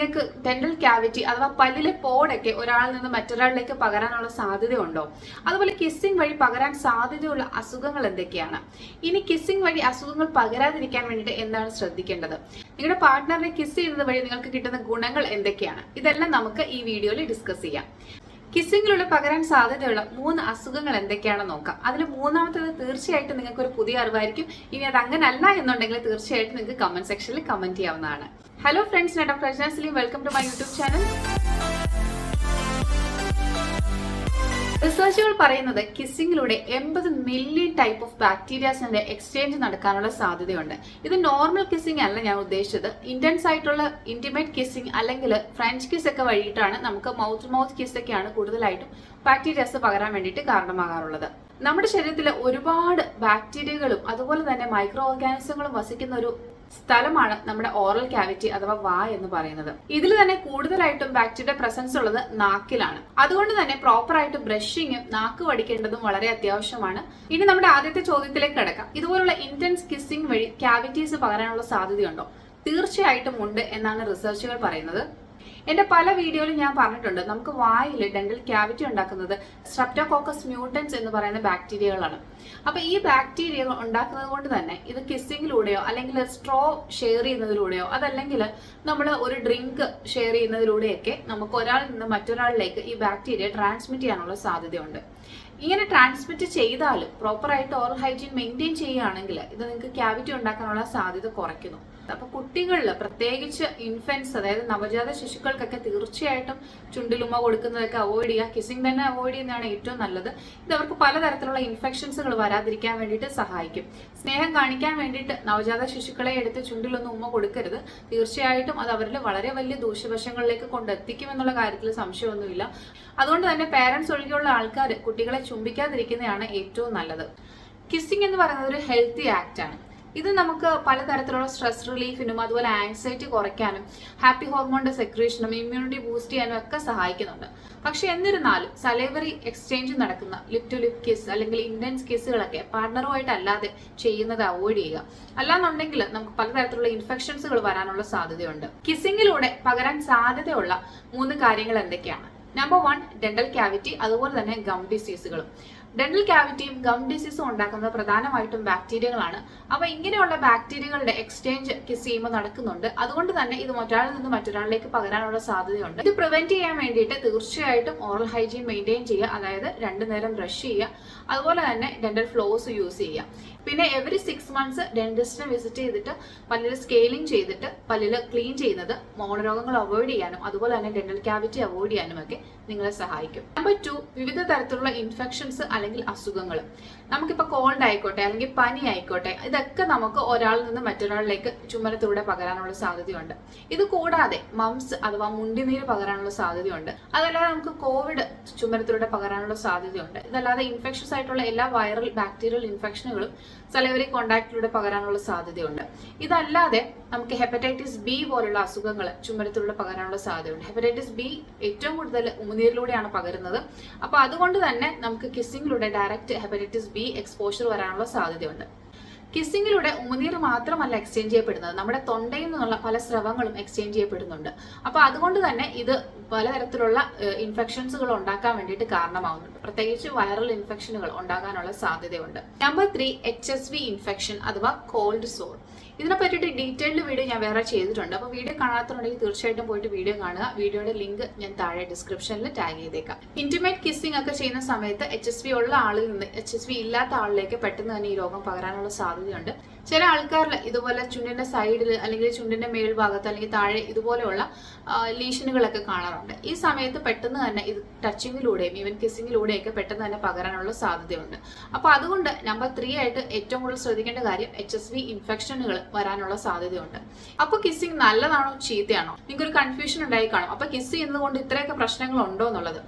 നിങ്ങൾക്ക് dental cavity അഥവാ പല്ലിലെ പോടൊക്കെ ഒരാളിൽ നിന്ന് മറ്റൊരാളിലേക്ക് പകരാനുള്ള സാധ്യതയുണ്ടോ? അതുപോലെ കിസ്സിംഗ് വഴി പകരാൻ സാധ്യതയുള്ള അസുഖങ്ങൾ എന്തൊക്കെയാണ്? ഇനി കിസ്സിംഗ് വഴി അസുഖങ്ങൾ പകരാതിരിക്കാൻ വേണ്ടിയിട്ട് എന്താണ് ശ്രദ്ധിക്കേണ്ടത്? നിങ്ങളുടെ പാർട്ട്ണറിനെ കിസ് ചെയ്യുന്നത് വഴി നിങ്ങൾക്ക് കിട്ടുന്ന ഗുണങ്ങൾ എന്തൊക്കെയാണ്? ഇതെല്ലാം നമുക്ക് ഈ വീഡിയോയിൽ ഡിസ്കസ് ചെയ്യാം. കിസ്സിങ്ങിലൂടെ പകരാൻ സാധ്യതയുള്ള 3 അസുഖങ്ങൾ എന്തൊക്കെയാണെന്ന് നോക്കാം. അതിൽ മൂന്നാമത്തേത് തീർച്ചയായിട്ടും നിങ്ങൾക്ക് ഒരു പുതിയ അറിവായിരിക്കും. ഇനി അത് അങ്ങനെ അല്ല എന്നുണ്ടെങ്കിൽ തീർച്ചയായിട്ടും നിങ്ങൾക്ക് കമന്റ് സെക്ഷനിൽ കമന്റ് ചെയ്യാവുന്നതാണ്. ഹലോ ഫ്രണ്ട്സ്, ഞാൻ doctor Rachana Saleem. Welcome to my YouTube channel. റിസർച്ചുകൾ പറയുന്നത് കിസ്സിങ്ങിലൂടെ 80 മില്യൺ ടൈപ്പ് ഓഫ് ബാക്ടീരിയാസിന്റെ എക്സ്ചേഞ്ച് നടക്കാനുള്ള സാധ്യതയുണ്ട്. ഇത് നോർമൽ കിസ്സിംഗ് അല്ല ഞാൻ ഉദ്ദേശിച്ചത്. ഇന്റൻസ് ആയിട്ടുള്ള ഇന്റിമേറ്റ് കിസ്സിംഗ് അല്ലെങ്കിൽ ഫ്രഞ്ച് കിസ് ഒക്കെ വഴിയിട്ടാണ് നമുക്ക് മൗത്ത് ടു മൗത്ത് കിസ് ഒക്കെയാണ് കൂടുതലായിട്ടും ബാക്ടീരിയാസ് പകരാൻ വേണ്ടിയിട്ട് കാരണമാകാറുള്ളത്. നമ്മുടെ ശരീരത്തിൽ ഒരുപാട് ബാക്ടീരിയകളും അതുപോലെ തന്നെ മൈക്രോ ഓർഗാനിസങ്ങളും വസിക്കുന്ന ഒരു സ്ഥലമാണ് നമ്മുടെ ഓറൽ ക്യാവിറ്റി അഥവാ വാ എന്ന് പറയുന്നത്. ഇതിൽ തന്നെ കൂടുതലായിട്ടും ബാക്ടീരിയ പ്രസൻസ് ഉള്ളത് നാക്കിലാണ്. അതുകൊണ്ട് തന്നെ പ്രോപ്പർ ആയിട്ട് ബ്രഷിങ്ങും നാക്ക് വടിക്കേണ്ടതും വളരെ അത്യാവശ്യമാണ്. ഇനി നമ്മുടെ ആദ്യത്തെ ചോദ്യത്തിലേക്ക് കിടക്കാം. ഇതുപോലുള്ള ഇന്റൻസ് കിസ്സിംഗ് വഴി ക്യാവിറ്റീസ് പകരാനുള്ള സാധ്യതയുണ്ടോ? തീർച്ചയായിട്ടും ഉണ്ട് എന്നാണ് റിസർച്ചുകൾ പറയുന്നത്. എന്റെ പല വീഡിയോയിലും ഞാൻ പറഞ്ഞിട്ടുണ്ട്, നമുക്ക് വായിൽ ഡെന്റൽ ക്യാവിറ്റി ഉണ്ടാക്കുന്നത് സ്ട്രെപ്റ്റോകോക്കസ് മ്യൂട്ടൻസ് എന്ന് പറയുന്ന ബാക്ടീരിയകളാണ്. അപ്പൊ ഈ ബാക്ടീരിയ ഉണ്ടാക്കുന്നത് കൊണ്ട് തന്നെ ഇത് കിസ്സിങ്ങിലൂടെയോ അല്ലെങ്കിൽ സ്ട്രോ ഷെയർ ചെയ്യുന്നതിലൂടെയോ അതല്ലെങ്കിൽ നമ്മൾ ഒരു ഡ്രിങ്ക് ഷെയർ ചെയ്യുന്നതിലൂടെയൊക്കെ നമുക്ക് ഒരാളിൽ നിന്ന് മറ്റൊരാളിലേക്ക് ഈ ബാക്ടീരിയ ട്രാൻസ്മിറ്റ് ചെയ്യാനുള്ള സാധ്യതയുണ്ട്. ഇങ്ങനെ ട്രാൻസ്മിറ്റ് ചെയ്താലും പ്രോപ്പറായിട്ട് ഓറൽ ഹൈജീൻ മെയിൻറ്റെയിൻ ചെയ്യുകയാണെങ്കിൽ ഇത് നിങ്ങൾക്ക് ക്യാവിറ്റി ഉണ്ടാക്കാനുള്ള സാധ്യത കുറയ്ക്കുന്നു. അപ്പൊ കുട്ടികളിൽ പ്രത്യേകിച്ച് ഇൻഫൻസ് അതായത് നവജാത ശിശുക്കൾക്കൊക്കെ തീർച്ചയായിട്ടും ചുണ്ടിലുമ്മ കൊടുക്കുന്നതൊക്കെ അവോയ്ഡ് ചെയ്യുക. കിസ്സിംഗ് തന്നെ അവോയ്ഡ് ചെയ്യുന്നതാണ് ഏറ്റവും നല്ലത്. ഇത് അവർക്ക് പലതരത്തിലുള്ള ഇൻഫെക്ഷൻസുകൾ വരാതിരിക്കാൻ വേണ്ടിയിട്ട് സഹായിക്കും. സ്നേഹം കാണിക്കാൻ വേണ്ടിയിട്ട് നവജാത ശിശുക്കളെ എടുത്ത് ചുണ്ടിലൊന്നും ഉമ്മ കൊടുക്കരുത്. തീർച്ചയായിട്ടും അത് അവരിൽ വളരെ വലിയ ദൂഷ്യവശങ്ങളിലേക്ക് കൊണ്ടെത്തിക്കുമെന്നുള്ള കാര്യത്തിൽ സംശയമൊന്നുമില്ല. അതുകൊണ്ട് തന്നെ പേരൻസ് ഒഴികെയുള്ള ആൾക്കാർ കുട്ടികളെ ചുംബിക്കാതിരിക്കുന്നതാണ് ഏറ്റവും നല്ലത്. കിസ്സിംഗ് എന്ന് പറയുന്നത് ഒരു ഹെൽത്തി ആക്ട് ആണ്. ഇത് നമുക്ക് പലതരത്തിലുള്ള സ്ട്രെസ് റിലീഫിനും അതുപോലെ ആൻസൈറ്റി കുറയ്ക്കാനും ഹാപ്പി ഹോർമോണിന്റെ സെക്രീഷനും ഇമ്മ്യൂണിറ്റി ബൂസ്റ്റ് ചെയ്യാനും ഒക്കെ സഹായിക്കുന്നുണ്ട്. പക്ഷെ എന്നിരുന്നാലും സലൈവറി എക്സ്ചേഞ്ച് നടക്കുന്ന ലിപ് ടു ലിപ് കിസ് അല്ലെങ്കിൽ ഇന്റൻസ് കിസ്സുകളൊക്കെ പാർട്ണറുമായിട്ട് അല്ലാതെ ചെയ്യുന്നത് അവോയ്ഡ് ചെയ്യുക. അല്ലാന്നുണ്ടെങ്കിൽ നമുക്ക് പലതരത്തിലുള്ള ഇൻഫെക്ഷൻസുകൾ വരാനുള്ള സാധ്യതയുണ്ട്. കിസ്സിങ്ങിലൂടെ പകരാൻ സാധ്യതയുള്ള 3 കാര്യങ്ങൾ എന്തൊക്കെയാണ്? നമ്പർ 1, ഡെന്റൽ ക്യാവിറ്റി അതുപോലെ തന്നെ ഗം ഡിസീസുകളും. ഡെന്റൽ ക്യാവിറ്റിയും ഗം ഡിസീസും ഉണ്ടാക്കുന്നത് പ്രധാനമായിട്ടും ബാക്ടീരിയകളാണ്. അപ്പൊ ഇങ്ങനെയുള്ള ബാക്ടീരിയകളുടെ എക്സ്ചേഞ്ച് കിസ് ചെയ്യുമ്പോൾ നടക്കുന്നുണ്ട്. അതുകൊണ്ട് തന്നെ ഇത് മറ്റൊരാളിൽ നിന്ന് മറ്റൊരാളിലേക്ക് പകരാനുള്ള സാധ്യതയുണ്ട്. ഇത് പ്രിവെന്റ് ചെയ്യാൻ വേണ്ടിയിട്ട് തീർച്ചയായിട്ടും ഓറൽ ഹൈജീൻ മെയിൻറ്റെയിൻ ചെയ്യുക. അതായത് 2 നേരം ബ്രഷ് ചെയ്യുക, അതുപോലെ തന്നെ ഡെന്റൽ ഫ്ലോസ് യൂസ് ചെയ്യുക. പിന്നെ എവറി 6 മന്ത്സ് ഡെന്റിസ്റ്റിനെ വിസിറ്റ് ചെയ്തിട്ട് പല്ലിൽ സ്കെയിലിംഗ് ചെയ്തിട്ട് പല്ലിൽ ക്ലീൻ ചെയ്യുന്നത് മോണരോഗങ്ങൾ അവോയ്ഡ് ചെയ്യാനും അതുപോലെ തന്നെ ഡെന്റൽ ക്യാവിറ്റി അവോയ്ഡ് ചെയ്യാനും ഒക്കെ നിങ്ങളെ സഹായിക്കും. നമ്പർ 2, വിവിധ തരത്തിലുള്ള ഇൻഫെക്ഷൻസ് അല്ലെങ്കിൽ അസുഖങ്ങൾ. നമുക്കിപ്പോൾ കോൾഡ് ആയിക്കോട്ടെ അല്ലെങ്കിൽ പനി ആയിക്കോട്ടെ, ഇതൊക്കെ നമുക്ക് ഒരാളിൽ നിന്ന് മറ്റൊരാളിലേക്ക് ചുമലത്തിലൂടെ പകരാനുള്ള സാധ്യതയുണ്ട്. ഇത് കൂടാതെ മംസ് അഥവാ മുണ്ടിനീര് പകരാനുള്ള സാധ്യതയുണ്ട്. അതല്ലാതെ നമുക്ക് കോവിഡ് ചുമലത്തിലൂടെ പകരാനുള്ള സാധ്യതയുണ്ട്. ഇതല്ലാതെ ഇൻഫെക്ഷൻസ് ആയിട്ടുള്ള എല്ലാ വൈറൽ ബാക്ടീരിയൽ ഇൻഫെക്ഷനുകളും സലൈവറി കോണ്ടാക്റ്റിലൂടെ പകരാനുള്ള സാധ്യതയുണ്ട്. ഇതല്ലാതെ നമുക്ക് ഹെപ്പറ്റൈറ്റിസ് ബി പോലുള്ള അസുഖങ്ങൾ ചുമലത്തിലൂടെ പകരാനുള്ള സാധ്യതയുണ്ട്. ഹെപ്പറ്റൈറ്റിസ് ബി ഏറ്റവും കൂടുതൽ ഉമിനീരിലൂടെയാണ് പകരുന്നത്. അപ്പൊ അതുകൊണ്ട് തന്നെ നമുക്ക് കിസ്സിങ്ങിലൂടെ ഡയറക്റ്റ് ഹെപ്പറ്റൈറ്റിസ് ബി എക്സ്പോഷർ വരാനുള്ള സാധ്യതയുണ്ട്. കിസ്സിങ്ങിലൂടെ ഉമിനീർ മാത്രമല്ല എക്സ്ചേഞ്ച് ചെയ്യപ്പെടുന്നത്, നമ്മുടെ തൊണ്ടയിൽ നിന്നുള്ള പല സ്രവങ്ങളും എക്സ്ചേഞ്ച് ചെയ്യപ്പെടുന്നുണ്ട്. അപ്പൊ അതുകൊണ്ട് തന്നെ ഇത് പലതരത്തിലുള്ള ഇൻഫെക്ഷൻസുകൾ ഉണ്ടാക്കാൻ വേണ്ടിയിട്ട് കാരണമാവുന്നുണ്ട്. പ്രത്യേകിച്ച് വൈറൽ ഇൻഫെക്ഷനുകൾ ഉണ്ടാകാനുള്ള സാധ്യതയുണ്ട്. നമ്പർ 3, HSV ഇൻഫെക്ഷൻ അഥവാ കോൾഡ് സോർ. ഇതിനെ പറ്റിയിട്ട് ഡീറ്റെയിൽഡ് വീഡിയോ ഞാൻ വേറെ ചെയ്തിട്ടുണ്ട്. അപ്പോൾ വീഡിയോ കാണാത്തുണ്ടെങ്കിൽ തീർച്ചയായിട്ടും പോയിട്ട് വീഡിയോ കാണുക. വീഡിയോയുടെ ലിങ്ക് ഞാൻ താഴെ ഡിസ്ക്രിപ്ഷനിൽ ടാഗ് ചെയ്തേക്കാം. ഇന്റിമേറ്റ് കിസ്സിംഗ് ഒക്കെ ചെയ്യുന്ന സമയത്ത് HSV ഉള്ള ആളിൽ നിന്ന് HSV ഇല്ലാത്ത ആളിലേക്ക് പെട്ടെന്ന് തന്നെ ഈ രോഗം പകരാനുള്ള സാധ്യതയുണ്ട്. ചില ആൾക്കാരിൽ ഇതുപോലെ ചുണ്ടിന്റെ സൈഡിൽ അല്ലെങ്കിൽ ചുണ്ടിന്റെ മേൽഭാഗത്ത് അല്ലെങ്കിൽ താഴെ ഇതുപോലെയുള്ള ലീഷനുകളൊക്കെ കാണാറുണ്ട്. ഈ സമയത്ത് പെട്ടെന്ന് തന്നെ ഇത് ടച്ചിങ്ങിലൂടെയും ഈവൻ കിസ്സിങ്ങിലൂടെയൊക്കെ പെട്ടെന്ന് തന്നെ പകരാനുള്ള സാധ്യതയുണ്ട്. അപ്പൊ അതുകൊണ്ട് നമ്പർ 3 ആയിട്ട് ഏറ്റവും കൂടുതൽ ശ്രദ്ധിക്കേണ്ട കാര്യം HSV ഇൻഫെക്ഷനുകൾ വരാനുള്ള സാധ്യതയുണ്ട്. അപ്പൊ കിസ്സിംഗ് നല്ലതാണോ ചീത്തയാണോ? നിങ്ങൾക്കൊരു കൺഫ്യൂഷൻ ഉണ്ടായി കാണും. അപ്പൊ കിസ് ചെയ്യുന്നത് കൊണ്ട് ഇത്രയൊക്കെ പ്രശ്നങ്ങൾ ഉണ്ടോ എന്നുള്ളത്.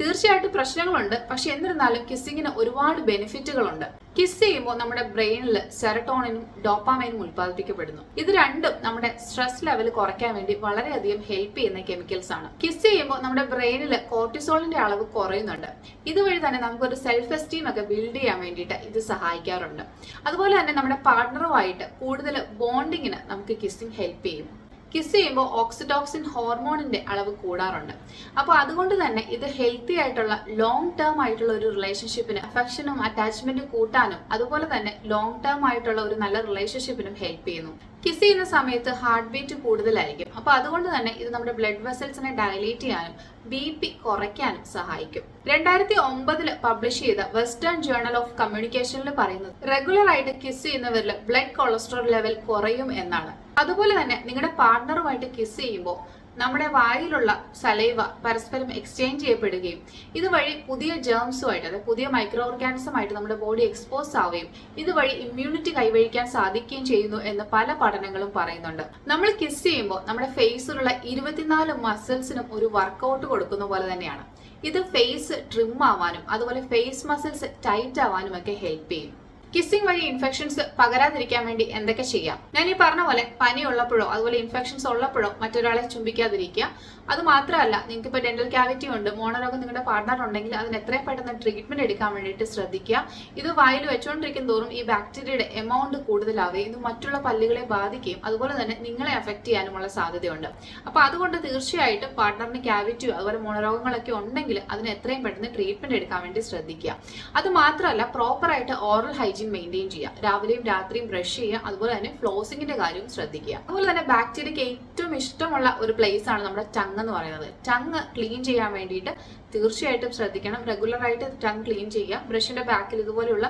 തീർച്ചയായിട്ടും പ്രശ്നങ്ങളുണ്ട്. പക്ഷെ എന്നിരുന്നാലും കിസ്സിങ്ങിന് ഒരുപാട് ബെനിഫിറ്റുകളുണ്ട്. കിസ് ചെയ്യുമ്പോൾ നമ്മുടെ ബ്രെയിനിൽ സെറട്ടോണിനും ഡോപ്പാമൈനും ഉത്പാദിപ്പിക്കപ്പെടുന്നു. ഇത് രണ്ടും നമ്മുടെ സ്ട്രെസ് ലെവൽ കുറയ്ക്കാൻ വേണ്ടി വളരെയധികം ഹെൽപ്പ് ചെയ്യുന്ന കെമിക്കൽസ് ആണ്. കിസ് ചെയ്യുമ്പോൾ നമ്മുടെ ബ്രെയിനിൽ കോർട്ടിസോളിന്റെ അളവ് കുറയുന്നുണ്ട്. ഇതുവഴി തന്നെ നമുക്കൊരു സെൽഫ് എസ്റ്റീം ഒക്കെ ബിൽഡ് ചെയ്യാൻ വേണ്ടിയിട്ട് ഇത് സഹായിക്കാറുണ്ട്. അതുപോലെ തന്നെ നമ്മുടെ പാർട്ട്ണറുമായിട്ട് കൂടുതൽ ബോണ്ടിങ്ങിന് നമുക്ക് കിസ്സിംഗ് ഹെൽപ്പ് ചെയ്യും. കിസ് ചെയ്യുമ്പോൾ ഓക്സിറ്റോക്സിൻ ഹോർമോണിന്റെ അളവ് കൂടാറുണ്ട്. അപ്പോൾ അതുകൊണ്ട് തന്നെ ഇത് ഹെൽത്തി ആയിട്ടുള്ള ലോങ് ടേം ആയിട്ടുള്ള ഒരു റിലേഷൻഷിപ്പിന് അഫെക്ഷനും അറ്റാച്ച്മെന്റും കൂട്ടാനും അതുപോലെ തന്നെ ലോങ് ടേം ആയിട്ടുള്ള ഒരു നല്ല റിലേഷൻഷിപ്പിനും ഹെൽപ്പ് ചെയ്യുന്നു. കിസ് ചെയ്യുന്ന സമയത്ത് ഹാർട്ട് ബീറ്റ് കൂടുതലായിരിക്കും. അപ്പോൾ അതുകൊണ്ട് തന്നെ ഇത് നമ്മുടെ ബ്ലഡ് വെസൽസിനെ ഡയലേറ്റ് ചെയ്യാനും BP കുറയ്ക്കാനും സഹായിക്കും. 2009 പബ്ലിഷ് ചെയ്ത വെസ്റ്റേൺ ജേർണൽ ഓഫ് കമ്മ്യൂണിക്കേഷനിൽ പറയുന്നത് റെഗുലർ ആയിട്ട് കിസ് ചെയ്യുന്നവരിൽ ബ്ലഡ് കൊളസ്ട്രോൾ ലെവൽ കുറയും എന്നാണ്. അതുപോലെ തന്നെ നിങ്ങളുടെ പാർട്ണറുമായിട്ട് കിസ് ചെയ്യുമ്പോൾ നമ്മുടെ വായിലുള്ള സലൈവ പരസ്പരം എക്സ്ചേഞ്ച് ചെയ്യപ്പെടുകയും ഇതുവഴി പുതിയ ജേംസുമായിട്ട് അതായത് പുതിയ മൈക്രോ ഓർഗാനിസമായിട്ട് നമ്മുടെ ബോഡി എക്സ്പോസ് ആവുകയും ഇതുവഴി ഇമ്മ്യൂണിറ്റി കൈവരിക്കാൻ സാധിക്കുകയും ചെയ്യുന്നു എന്ന് പല പഠനങ്ങളും പറയുന്നുണ്ട്. നമ്മൾ കിസ് ചെയ്യുമ്പോൾ നമ്മുടെ ഫേസിലുള്ള 24 മസിൽസിനും ഒരു വർക്കൗട്ട് കൊടുക്കുന്ന പോലെ തന്നെയാണ്. ഇത് ഫേസ് ട്രിം ആവാനും അതുപോലെ ഫേസ് മസിൽസ് ടൈറ്റ് ആവാനും ഒക്കെ ഹെൽപ്പ് ചെയ്യും. കിസ്സിംഗ് വഴി ഇൻഫെക്ഷൻസ് പകരാതിരിക്കാൻ വേണ്ടി എന്തൊക്കെ ചെയ്യാം? ഞാൻ ഈ പറഞ്ഞ പോലെ പനി ഉള്ളപ്പോഴോ അതുപോലെ ഇൻഫെക്ഷൻസ് ഉള്ളപ്പോഴോ മറ്റൊരാളെ ചുംബിക്കാതിരിക്കുക. അത് മാത്രമല്ല, നിങ്ങൾക്ക് ഇപ്പോൾ ഡെന്റൽ ക്യാവിറ്റി ഉണ്ട്, മോണരോഗം നിങ്ങളുടെ പാർട്ണർ ഉണ്ടെങ്കിൽ അതിന് എത്രയും പെട്ടെന്ന് ട്രീറ്റ്മെന്റ് എടുക്കാൻ വേണ്ടിയിട്ട് ശ്രദ്ധിക്കുക. ഇത് വായിൽ വെച്ചുകൊണ്ടിരിക്കും തോറും ഈ ബാക്ടീരിയയുടെ എമൗണ്ട് കൂടുതലാവുകയും ഇത് മറ്റുള്ള പല്ലുകളെ ബാധിക്കുകയും അതുപോലെ തന്നെ നിങ്ങളെ അഫക്ട് ചെയ്യാനുമുള്ള സാധ്യതയുണ്ട്. അപ്പോൾ അതുകൊണ്ട് തീർച്ചയായിട്ടും പാർട്ണറിന് ക്യാവിറ്റിയോ അതുപോലെ മോണരോഗങ്ങളൊക്കെ ഉണ്ടെങ്കിൽ അതിന് എത്രയും പെട്ടെന്ന് ട്രീറ്റ്മെന്റ് എടുക്കാൻ വേണ്ടി ശ്രദ്ധിക്കുക. അത് മാത്രമല്ല, പ്രോപ്പറായിട്ട് ഓറൽ ഹൈജീൻ മെയിൻറ്റെയിൻ ചെയ്യുക. രാവിലെയും രാത്രിയും ബ്രഷ് ചെയ്യുക. അതുപോലെ തന്നെ ഫ്ലോസിംഗിന്റെ കാര്യവും ശ്രദ്ധിക്കുക. അതുപോലെ തന്നെ ബാക്ടീരിയക്ക് ഏറ്റവും ഇഷ്ടമുള്ള ഒരു പ്ലേസ് ആണ് നമ്മുടെ ടങ് എന്ന് പറയുന്നത്. ടങ് ക്ലീൻ ചെയ്യാൻ വേണ്ടിയിട്ട് തീർച്ചയായിട്ടും ശ്രദ്ധിക്കണം. റെഗുലർ ആയിട്ട് ടങ് ക്ലീൻ ചെയ്യുക. ബ്രഷിന്റെ ബാക്കിൽ ഇതുപോലെയുള്ള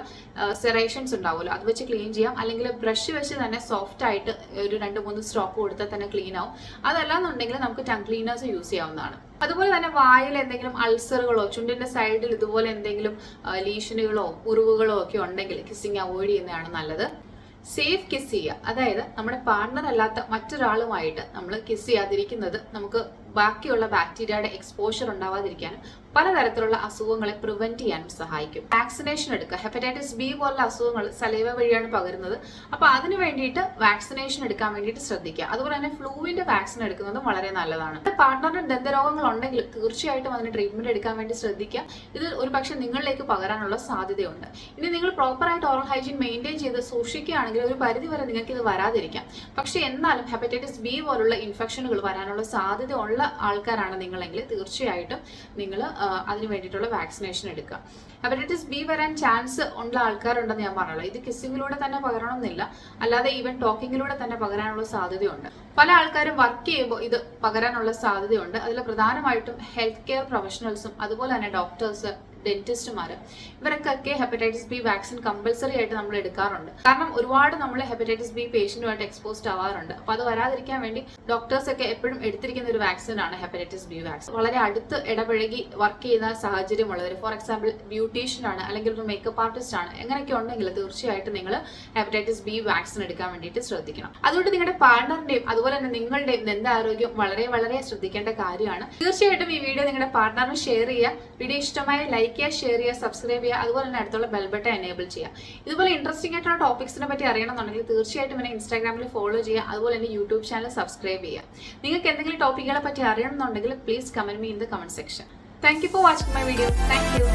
സെറേഷൻസ് ഉണ്ടാവുമല്ലോ, അത് വെച്ച് ക്ലീൻ ചെയ്യാം. അല്ലെങ്കിൽ ബ്രഷ് വെച്ച് തന്നെ സോഫ്റ്റ് ആയിട്ട് ഒരു 2-3 സ്ട്രോക്ക് കൊടുത്താൽ തന്നെ ക്ലീൻ ആവും. അതല്ലാന്നുണ്ടെങ്കിൽ നമുക്ക് ടങ് ക്ലീനേഴ്സ് യൂസ് ചെയ്യാവുന്നതാണ്. അതുപോലെ തന്നെ വായിൽ എന്തെങ്കിലും അൾസറുകളോ ചുണ്ടിന്റെ സൈഡിൽ ഇതുപോലെ എന്തെങ്കിലും ലീഷനുകളോ മുറിവുകളോ ഒക്കെ ഉണ്ടെങ്കിൽ കിസ്സിങ് അവോയ്ഡ് ചെയ്യുന്നതാണ് നല്ലത്. സേഫ് കിസ് ചെയ്യുക, അതായത് നമ്മുടെ പാർട്ണർ അല്ലാത്ത മറ്റൊരാളുമായിട്ട് നമ്മൾ കിസ് ചെയ്യാതിരിക്കുന്നത് നമുക്ക് ബാക്കിയുള്ള ബാക്ടീരിയയുടെ എക്സ്പോഷർ ഉണ്ടാവാതിരിക്കാനും പലതരത്തിലുള്ള അസുഖങ്ങളെ പ്രിവെന്റ് ചെയ്യാനും സഹായിക്കും. വാക്സിനേഷൻ എടുക്കുക. ഹെപ്പറ്റൈറ്റിസ് B പോലുള്ള അസുഖങ്ങൾ സലൈവ വഴിയാണ് പകരുന്നത്. അപ്പോൾ അതിന് വേണ്ടിയിട്ട് വാക്സിനേഷൻ എടുക്കാൻ വേണ്ടിയിട്ട് ശ്രദ്ധിക്കുക. അതുപോലെ തന്നെ ഫ്ലൂവിന്റെ വാക്സിൻ എടുക്കുന്നതും വളരെ നല്ലതാണ്. പാർട്ണറിന് ദന്തരോഗങ്ങൾ ഉണ്ടെങ്കിൽ തീർച്ചയായിട്ടും അതിന് ട്രീറ്റ്മെന്റ് എടുക്കാൻ വേണ്ടി ശ്രദ്ധിക്കുക. ഇത് ഒരു പക്ഷേ നിങ്ങളിലേക്ക് പകരാനുള്ള സാധ്യതയുണ്ട്. ഇനി നിങ്ങൾ പ്രോപ്പറായിട്ട് ഓറൽ ഹൈജീൻ മെയിൻറ്റെയിൻ ചെയ്ത് സൂക്ഷിക്കുകയാണെങ്കിൽ ഒരു പരിധി വരെ നിങ്ങൾക്ക് ഇത് വരാതിരിക്കാം. പക്ഷെ എന്നാലും ഹെപ്പറ്റൈറ്റിസ് B പോലുള്ള ഇൻഫെക്ഷനുകൾ വരാനുള്ള സാധ്യത ഉള്ള ആൾക്കാരാണ് നിങ്ങളെങ്കിൽ തീർച്ചയായിട്ടും നിങ്ങൾ അതിന് വേണ്ടിയിട്ടുള്ള വാക്സിനേഷൻ എടുക്കുക. ഹെപ്പറ്റൈറ്റിസ് B വരാൻ ചാൻസ് ഉള്ള ആൾക്കാരുണ്ടെന്ന് ഞാൻ പറഞ്ഞല്ലോ. ഇത് കിസ്സിങ്ങിലൂടെ തന്നെ പകരണമെന്നില്ല, അല്ലാതെ ഈവൻ ടോക്കിങ്ങിലൂടെ തന്നെ പകരാനുള്ള സാധ്യതയുണ്ട്. പല ആൾക്കാരും വർക്ക് ചെയ്യുമ്പോൾ ഇത് പകരാനുള്ള സാധ്യതയുണ്ട്. അതിൽ പ്രധാനമായിട്ടും ഹെൽത്ത് കെയർ പ്രൊഫഷണൽസും അതുപോലെ തന്നെ ഡോക്ടേഴ്സ്, ഡെന്റിസ്റ്റുമാർ, ഇവർക്കൊക്കെ ഹെപ്പറ്റൈറ്റിസ് B വാക്സിൻ കമ്പൽസറി ആയിട്ട് നമ്മൾ എടുക്കാറുണ്ട്. കാരണം ഒരുപാട് നമ്മൾ ഹെപ്പറ്റൈറ്റിസ് B പേഷ്യന്റുമായിട്ട് എക്സ്പോസ്ഡ് ആവാറുണ്ട്. അപ്പോൾ അത് വരാതിരിക്കാൻ വേണ്ടി ഡോക്ടേഴ്സ് ഒക്കെ എപ്പോഴും എടുത്തിരിക്കുന്ന ഒരു വാക്സിൻ ആണ് ഹെപ്പറ്റൈറ്റിസ് B വാക്സിൻ. വളരെ അടുത്ത് ഇടപഴകി വർക്ക് ചെയ്യുന്ന സാഹചര്യമുള്ളവർ, ഫോർ എക്സാമ്പിൾ ബ്യൂട്ടീഷ്യൻ ആണ് അല്ലെങ്കിൽ ഒരു മേക്കപ്പ് ആർട്ടിസ്റ്റ് ആണ്, എങ്ങനെയൊക്കെ ഉണ്ടെങ്കിൽ തീർച്ചയായിട്ടും നിങ്ങൾ ഹെപ്പറ്റൈറ്റിസ് B വാക്സിൻ എടുക്കാൻ വേണ്ടിയിട്ട് ശ്രദ്ധിക്കണം. അതുകൊണ്ട് നിങ്ങളുടെ പാർട്ണറിന്റെയും അതുപോലെ തന്നെ നിങ്ങളുടെയും ദന്താരോഗ്യം വളരെ വളരെ ശ്രദ്ധിക്കേണ്ട കാര്യമാണ്. തീർച്ചയായിട്ടും ഈ വീഡിയോ നിങ്ങളുടെ പാർട്ണറിന് ഷെയർ ചെയ്യുക. വീഡിയോ ഇഷ്ടമായ ലൈക്ക് ചെയ്യുക, ഷെയർ ചെയ്യുക, സബ്സ്ക്രൈബ് ചെയ്യുക. അതുപോലെ തന്നെ അടുത്തുള്ള ബെൽ ബട്ടൺ എനേബിൾ ചെയ്യുക. ഇതുപോലെ ഇൻട്രസ്റ്റിംഗ് ആയിട്ടുള്ള ടോപ്പിക്സിനെ പറ്റി അറിയണമെന്നുണ്ടെങ്കിൽ തീർച്ചയായിട്ടും എന്നെ ഇൻസ്റ്റാഗ്രാമിൽ ഫോളോ ചെയ്യുക. അതുപോലെ തന്നെ യൂട്യൂബ് ചാനൽ സബ്സ്ക്രൈബ് ചെയ്യുക. നിങ്ങൾക്ക് എന്തെങ്കിലും ടോപ്പിക്കുകളെ പറ്റി അറിയണമെന്നുണ്ടെങ്കിൽ please comment me in the comment section. Thank you for watching my video. Thank U.